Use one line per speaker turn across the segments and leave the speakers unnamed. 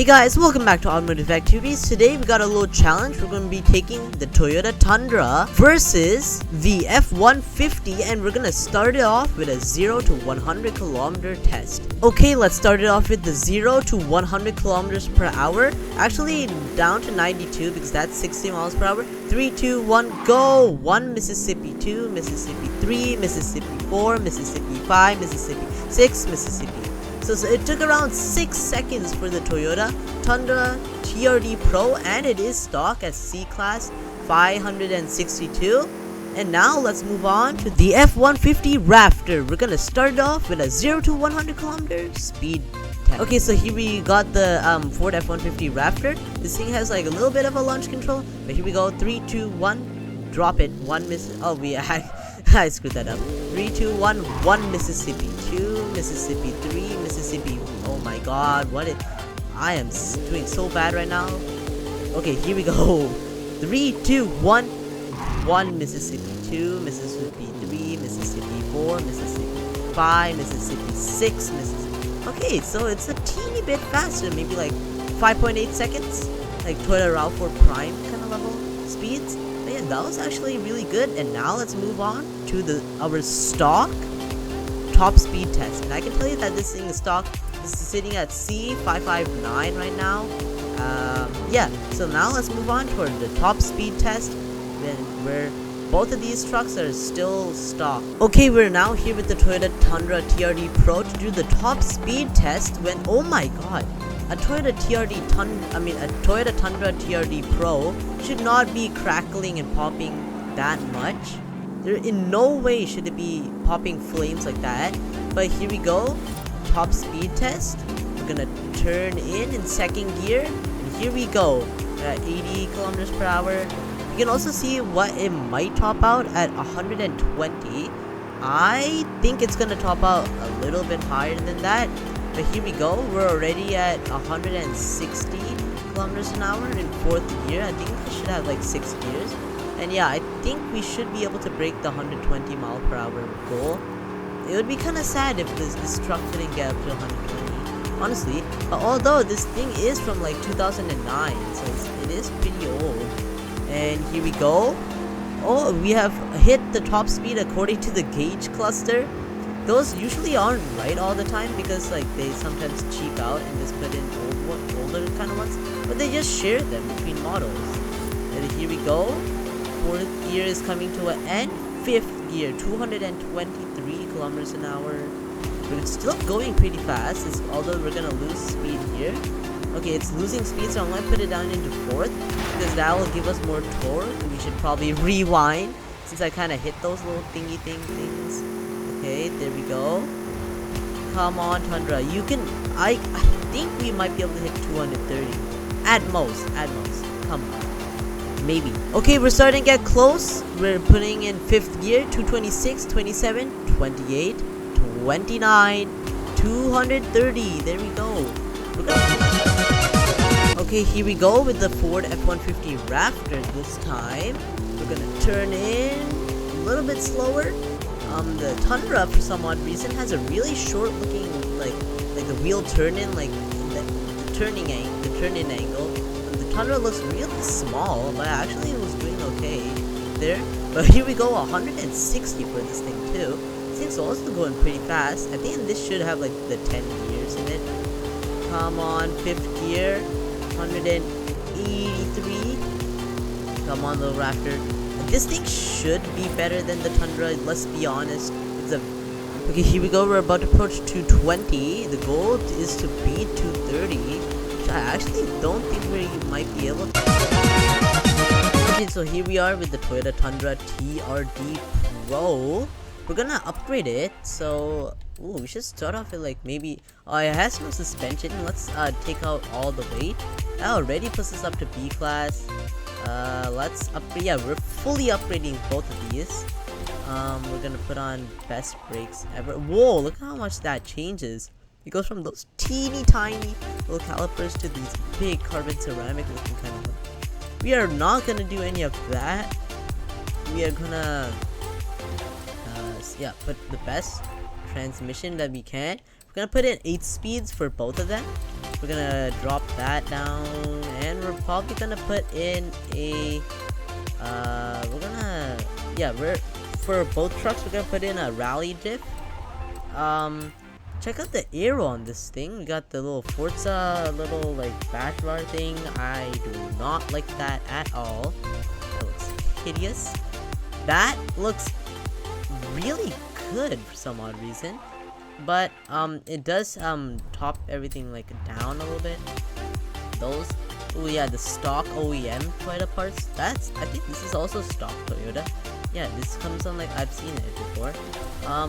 Hey guys, welcome back to Automotive Activities. Today we got a little challenge. We're going to be taking the Toyota Tundra versus the F-150, and we're going to start it off with a 0 to 100 kilometer test. Okay, let's start it off with the 0 to 100 kilometers per hour. Actually down to 92 because that's 60 miles per hour. 3, 2, 1, go! 1 Mississippi, 2 Mississippi, 3 Mississippi, 4 Mississippi, 5 Mississippi, 6 Mississippi. So it took around 6 seconds for the Toyota Tundra TRD Pro, and it is stock at C-Class 562. And now let's move on to the F-150 Raptor. We're gonna start off with a 0 to 100 kilometer speed test. Okay, so here we got the Ford F-150 Raptor. This thing has like a little bit of a launch control, but here we go. 3, 2, 1, drop it. 1 miss. Oh, I screwed that up. 3, 2, 1, 1 Mississippi, 2 Mississippi, 3 Mississippi. Oh my god, I am doing so bad right now. Okay, here we go. 3, 2, 1, 1 Mississippi, 2 Mississippi, 3 Mississippi, 4 Mississippi, 5 Mississippi, 6 Mississippi. Okay, so it's a teeny bit faster, maybe like 5.8 seconds, like Toyota RAV4 Prime kind of level speeds. But yeah, that was actually really good. And now let's move on to our stock top speed test. And I can tell you that this thing is stock. This is sitting at C559 right now. Yeah, so now let's move on toward the top speed test, where both of these trucks are still stock. Okay, we're now here with the Toyota Tundra TRD Pro to do the top speed test when, oh my god, a Toyota Tundra TRD Pro should not be crackling and popping that much. There in no way should it be popping flames like that. But here we go, top speed test. We're gonna turn in second gear, and here we go at 80 kilometers per hour. You can also see what it might top out at 120. I think it's gonna top out a little bit higher than that. But here we go, we're already at 160 kilometers an hour in fourth gear. I think I should have like 6 gears. And yeah, I think we should be able to break the 120 mile per hour goal. It would be kind of sad if this truck couldn't get up to 120, honestly. Although this thing is from like 2009, so it is pretty old. And here we go. Oh, we have hit the top speed according to the gauge cluster. Those usually aren't right all the time because like they sometimes cheap out and just put in older kind of ones, but they just share them between models. And here we go. Fourth gear is coming to an end. Fifth gear, 223 kilometers an hour. But it's still going pretty fast, although we're gonna lose speed here. Okay, it's losing speed, so I'm gonna put it down into fourth because that will give us more torque. We should probably rewind since I kind of hit those little thingy things. Okay, there we go. Come on, Tundra. You can. I think we might be able to hit 230 at most. Come on, maybe. Okay, we're starting to get close. We're putting in fifth gear. 226, 27, 28, 29, 230. There we go. Okay, here we go with the Ford F-150 Raptor this time. We're gonna turn in a little bit slower. The Tundra, for some odd reason, has a really short looking, like the wheel turn in, like the turning angle. The Tundra looks really small, but actually it was doing okay there. But here we go, 160 for this thing too. This thing's also going pretty fast. I think this should have like the 10 gears in it. Come on, fifth gear, 183. Come on, little Raptor. This thing should be better than the Tundra, let's be honest. Okay, here we go, we're about to approach 220. The goal is to beat 230, which I actually don't think we might be able to. Okay, so here we are with the Toyota Tundra TRD Pro. We're gonna upgrade it, so we should start off with like maybe, it has no suspension. Let's take out all the weight. That already puts us up to B class. Let's upgrade. Yeah, we're fully upgrading both of these. We're gonna put on best brakes ever. Whoa, look how much that changes. It goes from those teeny tiny little calipers to these big carbon ceramic looking kind of ones. We are not gonna do any of that. We are gonna put the best transmission that we can. We're gonna put in 8 speeds for both of them. We're gonna drop that down, and we're probably gonna put in a for both trucks we're gonna put in a rally diff. Check out the arrow on this thing. We got the little Forza little like bash bar thing. I do not like that at all. That looks hideous. That looks really good for some odd reason, but it does top everything like down a little bit. Those, oh yeah, the stock OEM Toyota parts, I think this is also stock Toyota. Yeah, this comes on, like, I've seen it before.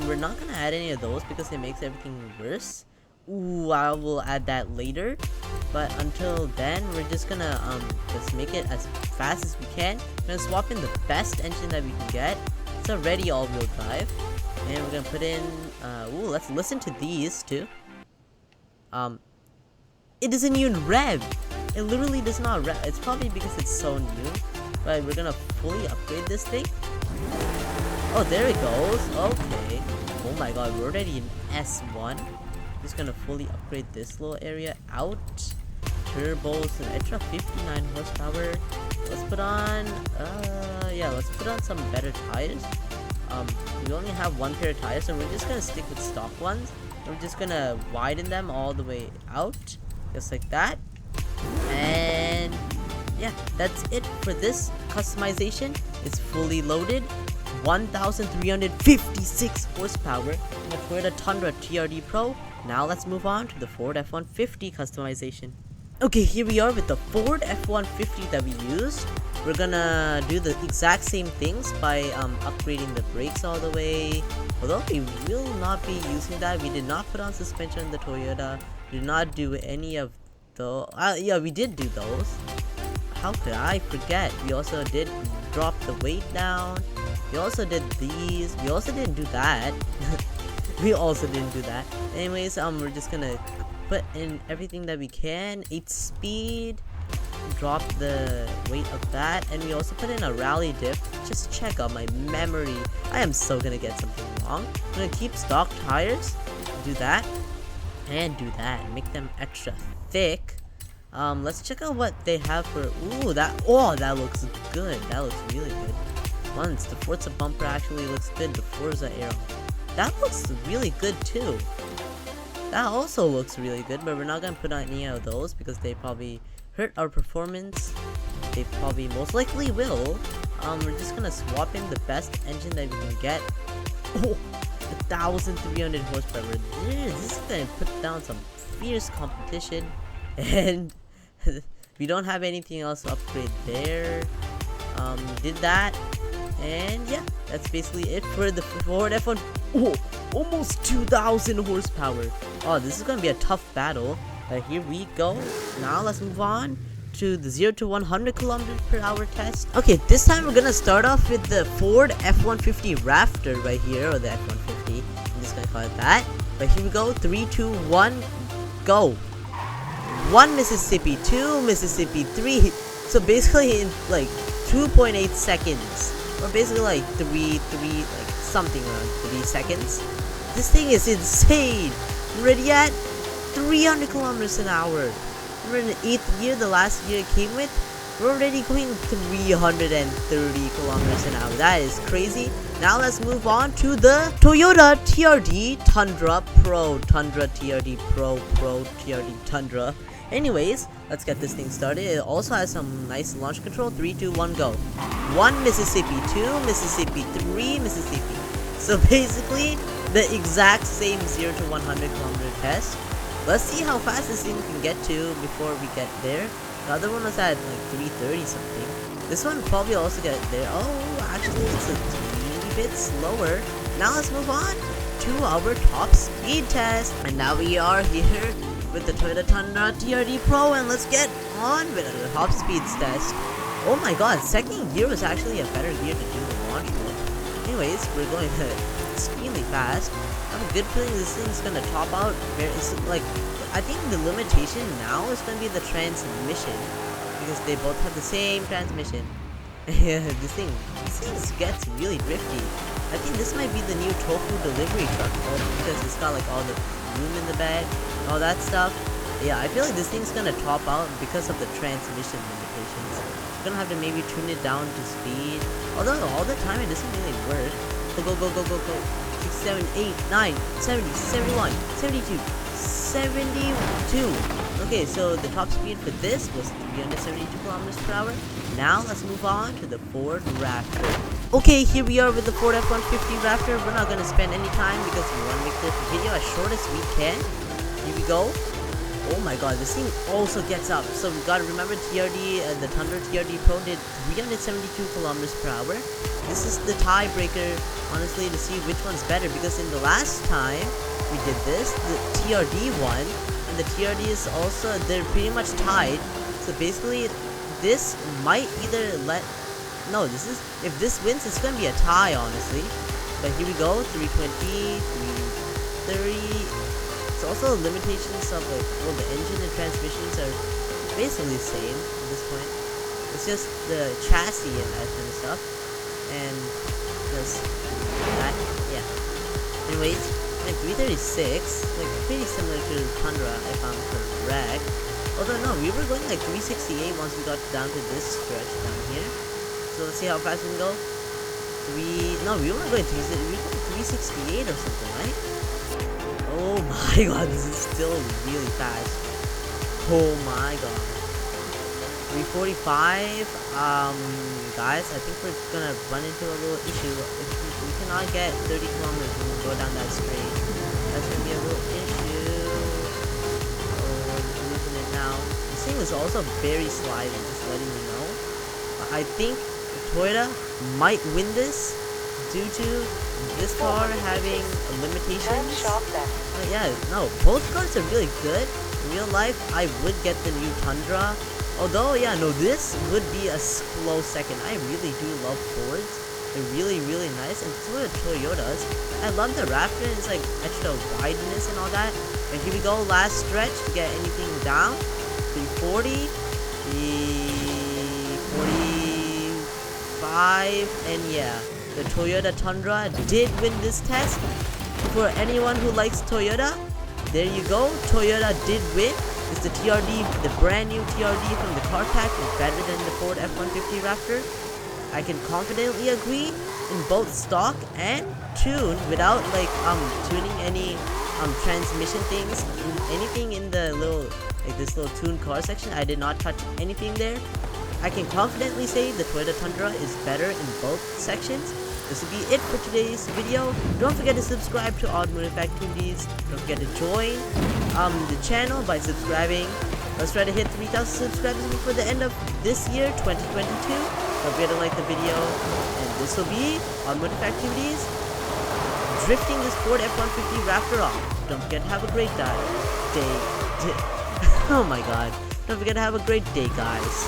We're not gonna add any of those because it makes everything worse. Ooh, I will add that later, but until then we're just gonna just make it as fast as we can. We're gonna swap in the best engine that we can get. It's already all-wheel drive, and we're gonna put in ooh, let's listen to these too. It doesn't even rev. It literally does not rev. It's probably because it's so new, but we're gonna fully upgrade this thing. Oh, there it goes. Okay. Oh my god, we're already in S1. Just gonna fully upgrade this little area out. Turbos, an extra 59 horsepower. Let's put on let's put on some better tires. We only have one pair of tires, so we're just gonna stick with stock ones. We're just gonna widen them all the way out, just like that. And yeah, that's it for this customization. It's fully loaded. 1,356 horsepower in the Toyota Tundra TRD Pro. Now let's move on to the Ford F-150 customization. Okay, here we are with the Ford F-150 that we used. We're gonna do the exact same things by upgrading the brakes all the way. Although we will not be using that. We did not put on suspension on the Toyota. We did not do any of those. Yeah, we did do those. How could I forget? We also did drop the weight down. We also did these. We also didn't do that. We also didn't do that. Anyways, we're just gonna put in everything that we can. 8 speed. Drop the weight of that, and we also put in a rally diff. Just check out my memory. I am so gonna get something wrong. I'm gonna keep stock tires. Do that. And do that. And make them extra thick. Let's check out what they have for. Ooh, that looks good. That looks really good. Once the Forza bumper actually looks good, the Forza arrow, that looks really good too. That also looks really good, but we're not gonna put on any of those because they probably hurt our performance. They probably most likely will. We're just gonna swap in the best engine that we can get. Oh, 1,300 horsepower. This is gonna put down some fierce competition, and we don't have anything else to upgrade there. Did that. And yeah, that's basically it for the Ford F1. Oh, almost 2,000 horsepower. Oh, this is gonna be a tough battle. But here we go. Now let's move on to the 0 to 100 kilometers per hour test. Okay, this time we're gonna start off with the Ford F-150 Raptor right here, or the F-150. I'm just gonna call it that. But here we go. 3, 2, 1, go. 1 Mississippi, 2 Mississippi, 3. So basically in like 2.8 seconds. Or basically like 3, like something around 3 seconds. This thing is insane. Ready yet? 300 kilometers an hour. We're in the 8th year, the last year it came with. We're already going 330 kilometers an hour. That is crazy. Now let's move on to the Toyota TRD Tundra Pro. Tundra TRD Pro TRD Tundra. Anyways, let's get this thing started. It also has some nice launch control. 3, 2, 1, go. 1 Mississippi, 2 Mississippi, 3 Mississippi. So basically, the exact same 0 to 100 kilometer test. Let's see how fast this thing can get to before we get there. The other one was at like 330 something. This one probably also get there. Oh, actually it's a teeny bit slower. Now let's move on to our top speed test. And now we are here with the Toyota Tundra TRD Pro, and let's get on with the top speeds test. Oh my god, second gear was actually a better gear to do the launch with. Anyways, we're going extremely fast. I have a good feeling this thing's gonna top out. I think the limitation now is gonna be the transmission, because they both have the same transmission. Yeah, this thing gets really drifty. I think this might be the new tofu delivery truck, because it's got like all the room in the bed, all that stuff. yeah, I feel like this thing's gonna top out because of the transmission limitations. We're gonna have to maybe tune it down to speed. Although all the time it doesn't really work. Go. 6, 7, 8, 9, 70, 71, 72, 72. Okay, so the top speed for this was 372 kilometers per hour. Now let's move on to the Ford Raptor. Okay, here we are with the Ford F-150 Raptor. We're not gonna spend any time because we want to make this video as short as we can. Here we go. Oh my god, this thing also gets up. So we gotta remember TRD, the Tundra TRD Pro did 372 kilometers per hour. This is the tiebreaker, honestly, to see which one's better, because in the last time we did this, the TRD won, and the TRD is also, they're pretty much tied. So basically, this might either if this wins, it's gonna be a tie, honestly. But here we go, 320, 330. It's also limitations of like, well, the engine and transmissions are basically the same at this point. It's just the chassis and that kind of stuff, and just that, yeah. Anyways, like 336, like pretty similar to Tundra if I'm correct. Although no, we were going like 368 once we got down to this stretch down here. So let's see how fast we can go. We weren't going 368 or something, right? Oh my god, this is still really fast. Oh my god. 345. Guys, I think we're gonna run into a little issue. If we cannot get 30 kilometers when we go down that straight, that's gonna be a little issue. Oh, we're just losing it now. This thing is also very sliding, just letting you know. I think Toyota might win this due to this car having limitations. Yeah, no, both cars are really good. In real life, I would get the new Tundra. Although, yeah, no, this would be a close second. I really do love Fords. They're really, really nice. And so are Toyotas. I love the Raptor. It's like extra wideness and all that. But here we go, last stretch to get anything down. 340, 345, and yeah. The Toyota Tundra did win this test. For anyone who likes Toyota, there you go. Toyota did win. It's the TRD, the brand new TRD from the car pack is better than the Ford F-150 Raptor. I can confidently agree in both stock and tune without like tuning any transmission things. Anything in the little this little tune car section, I did not touch anything there. I can confidently say the Toyota Tundra is better in both sections. This will be it for today's video. Don't forget to subscribe to Automotive Activities. Don't forget to join the channel by subscribing. Let's try to hit 3,000 subscribers before the end of this year, 2022. Don't forget to like the video. And this will be Automotive Activities drifting this Ford F-150 Raptor off. Don't forget to have a great day. Oh my god. Don't forget to have a great day, guys.